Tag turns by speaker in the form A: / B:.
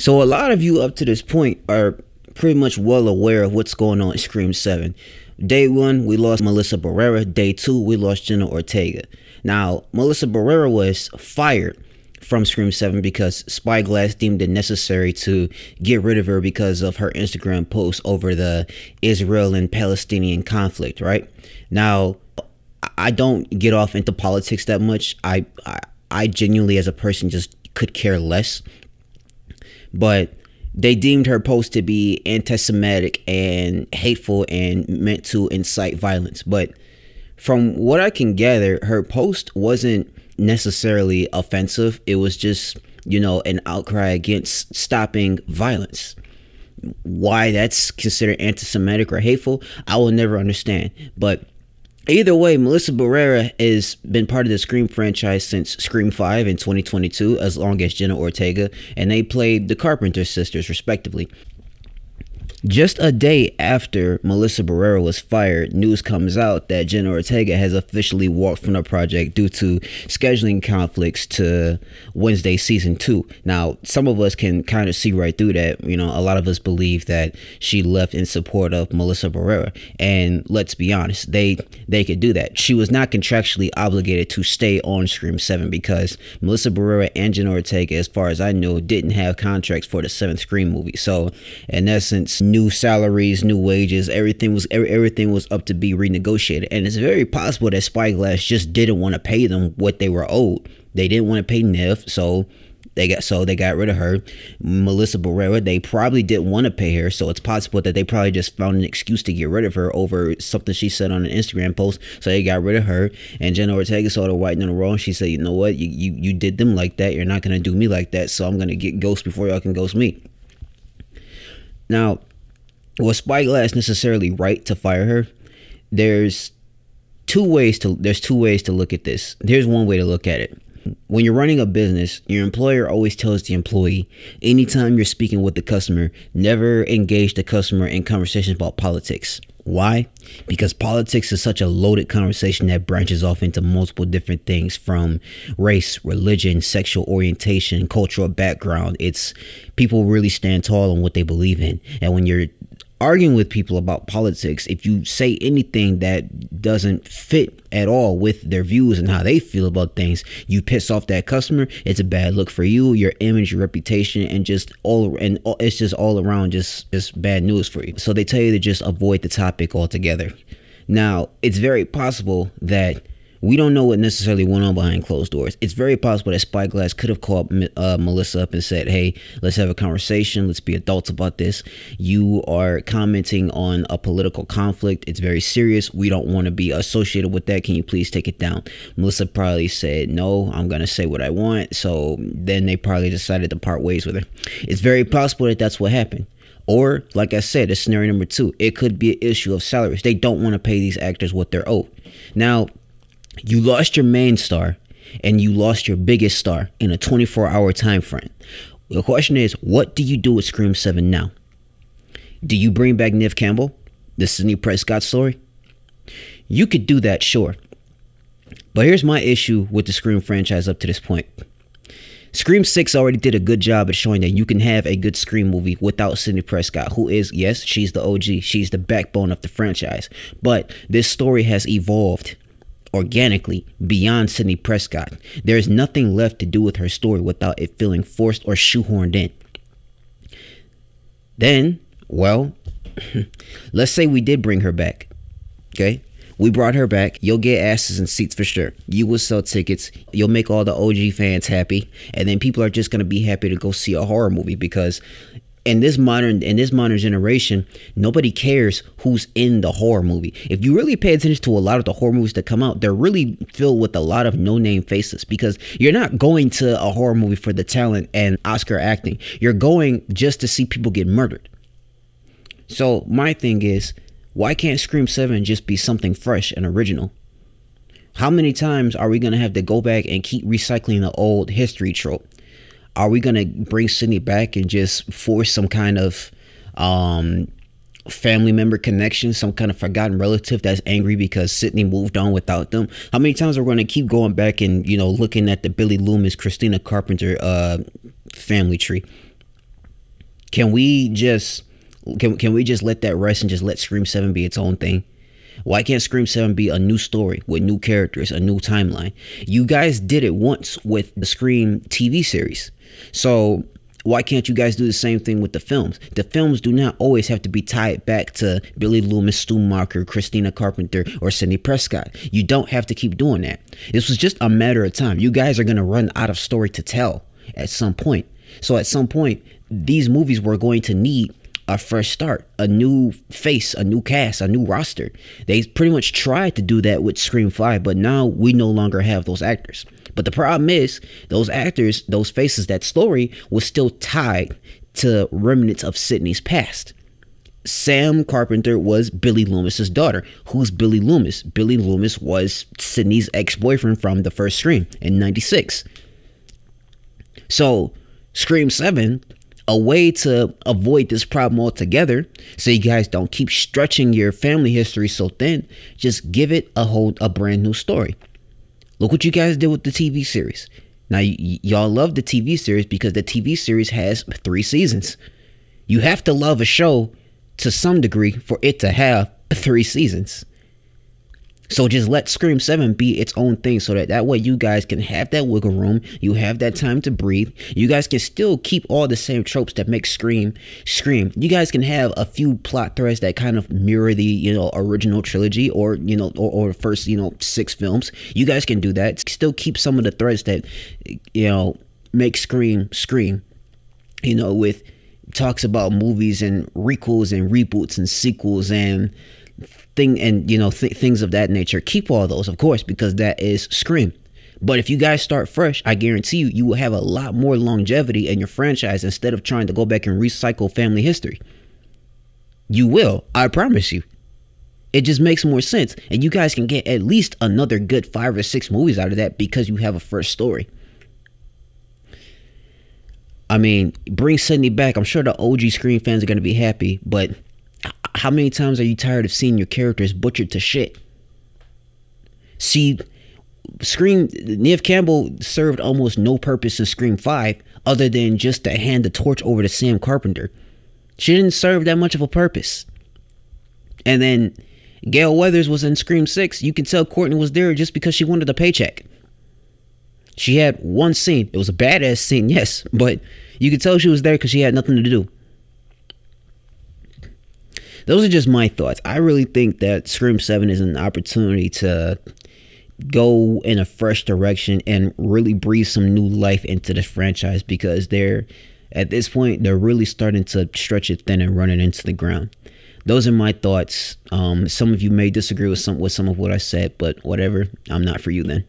A: So a lot of you up to this point are pretty much well aware of what's going on in Scream 7. Day 1, we lost Melissa Barrera. Day 2, we lost Jenna Ortega. Now, Melissa Barrera was fired from Scream 7 because Spyglass deemed it necessary to get rid of her because of her Instagram posts over the Israel and Palestinian conflict, right? Now, I don't get off into politics that much. I genuinely, as a person, just could care less. But they deemed her post to be anti-Semitic and hateful and meant to incite violence. But from what I can gather, her post wasn't necessarily offensive. It was just, you know, an outcry against stopping violence. Why that's considered anti-Semitic or hateful, I will never understand. But either way, Melissa Barrera has been part of the Scream franchise since Scream 5 in 2022, as long as Jenna Ortega, and they played the Carpenter sisters, respectively. Just a day after Melissa Barrera was fired, news comes out that Jenna Ortega has officially walked from the project due to scheduling conflicts to Wednesday season 2. Now, some of us can kind of see right through that. You know, a lot of us believe that she left in support of Melissa Barrera. And let's be honest, they could do that. She was not contractually obligated to stay on Scream 7 because Melissa Barrera and Jenna Ortega, as far as I know, didn't have contracts for the 7th Scream movie. So, in essence, new salaries, new wages, everything was up to be renegotiated. And it's very possible that Spyglass just didn't want to pay them what they were owed. They didn't want to pay Nev, so they got rid of her. Melissa Barrera, they probably didn't want to pay her, so it's possible that they probably just found an excuse to get rid of her over something she said on an Instagram post, so they got rid of her. And Jenna Ortega saw the white in the row, and she said, you know what, you did them like that, you're not going to do me like that, so I'm going to get ghost before y'all can ghost me. Now, was Spyglass necessarily right to fire her? There's two ways to look at this. Here's one way to look at it. When you're running a business, your employer always tells the employee, anytime you're speaking with the customer, never engage the customer in conversations about politics. Why? Because politics is such a loaded conversation that branches off into multiple different things, from race, religion, sexual orientation, cultural background. It's people really stand tall on what they believe in. And when you're arguing with people about politics, if you say anything that doesn't fit at all with their views and how they feel about things, you piss off that customer. It's a bad look for you, your image, your reputation, and it's just all around just bad news for you. So they tell you to just avoid the topic altogether. Now, it's very possible that we don't know what necessarily went on behind closed doors. It's very possible that Spyglass could have called Melissa up and said, hey, let's have a conversation. Let's be adults about this. You are commenting on a political conflict. It's very serious. We don't want to be associated with that. Can you please take it down? Melissa probably said, no, I'm going to say what I want. So then they probably decided to part ways with her. It's very possible that that's what happened. Or, like I said, it's scenario number 2. It could be an issue of salaries. They don't want to pay these actors what they're owed. Now, you lost your main star and you lost your biggest star in a 24-hour time frame. The question is, what do you do with Scream 7 now? Do you bring back Neve Campbell, the Sidney Prescott story? You could do that, sure. But here's my issue with the Scream franchise up to this point. Scream 6 already did a good job at showing that you can have a good Scream movie without Sidney Prescott, who is, yes, she's the OG. She's the backbone of the franchise. But this story has evolved organically beyond Sidney Prescott. There is nothing left to do with her story without it feeling forced or shoehorned in. Then, well, let's say we did bring her back. Okay? We brought her back. You'll get asses and seats for sure. You will sell tickets. You'll make all the OG fans happy. And then people are just going to be happy to go see a horror movie, because in this modern generation, nobody cares who's in the horror movie. If you really pay attention to a lot of the horror movies that come out, they're really filled with a lot of no-name faces, because you're not going to a horror movie for the talent and Oscar acting. You're going just to see people get murdered. So my thing is, why can't Scream 7 just be something fresh and original? How many times are we going to have to go back and keep recycling the old history trope? Are we going to bring Sidney back and just force some kind of family member connection, some kind of forgotten relative that's angry because Sidney moved on without them? How many times are we going to keep going back and, you know, looking at the Billy Loomis, Christina Carpenter family tree? Can we just can we just let that rest and just let Scream 7 be its own thing? Why can't Scream 7 be a new story with new characters, a new timeline? You guys did it once with the Scream TV series. So why can't you guys do the same thing with the films? The films do not always have to be tied back to Billy Loomis, Stu Macher, Christina Carpenter, or Sidney Prescott. You don't have to keep doing that. This was just a matter of time. You guys are going to run out of story to tell at some point. So at some point, these movies were going to need a fresh start, a new face, a new cast, a new roster. They pretty much tried to do that with Scream 5, but now we no longer have those actors. But the problem is, those actors, those faces, that story was still tied to remnants of Sidney's past. Sam Carpenter was Billy Loomis's daughter. Who's Billy Loomis? Billy Loomis was Sidney's ex-boyfriend from the first Scream in '96. So Scream 7, a way to avoid this problem altogether, so you guys don't keep stretching your family history so thin, just give it a brand new story. Look what you guys did with the TV series. Now, y'all love the TV series because the TV series has 3 seasons. You have to love a show to some degree for it to have 3 seasons. So just let Scream 7 be its own thing, so that way you guys can have that wiggle room. You have that time to breathe. You guys can still keep all the same tropes that make Scream. You guys can have a few plot threads that kind of mirror the, original trilogy, or, or the first, 6 films. You guys can do that. Still keep some of the threads that, make Scream. With talks about movies and requels and reboots and sequels and things of that nature. Keep all those, of course, because that is Scream. But if you guys start fresh, I guarantee you will have a lot more longevity in your franchise instead of trying to go back and recycle family history. You will, I promise you. It just makes more sense, and you guys can get at least another good 5 or 6 movies out of that because you have a fresh story. I mean, bring Sidney back. I'm sure the OG Scream fans are going to be happy, but how many times are you tired of seeing your characters butchered to shit? See, Neve Campbell served almost no purpose in Scream 5 other than just to hand the torch over to Sam Carpenter. She didn't serve that much of a purpose. And then Gail Weathers was in Scream 6. You can tell Courtney was there just because she wanted a paycheck. She had one scene. It was a badass scene, yes, but you could tell she was there because she had nothing to do. Those are just my thoughts. I really think that Scream 7 is an opportunity to go in a fresh direction and really breathe some new life into this franchise, because at this point, they're really starting to stretch it thin and run it into the ground. Those are my thoughts. Some of you may disagree with some of what I said, but whatever. I'm not for you then.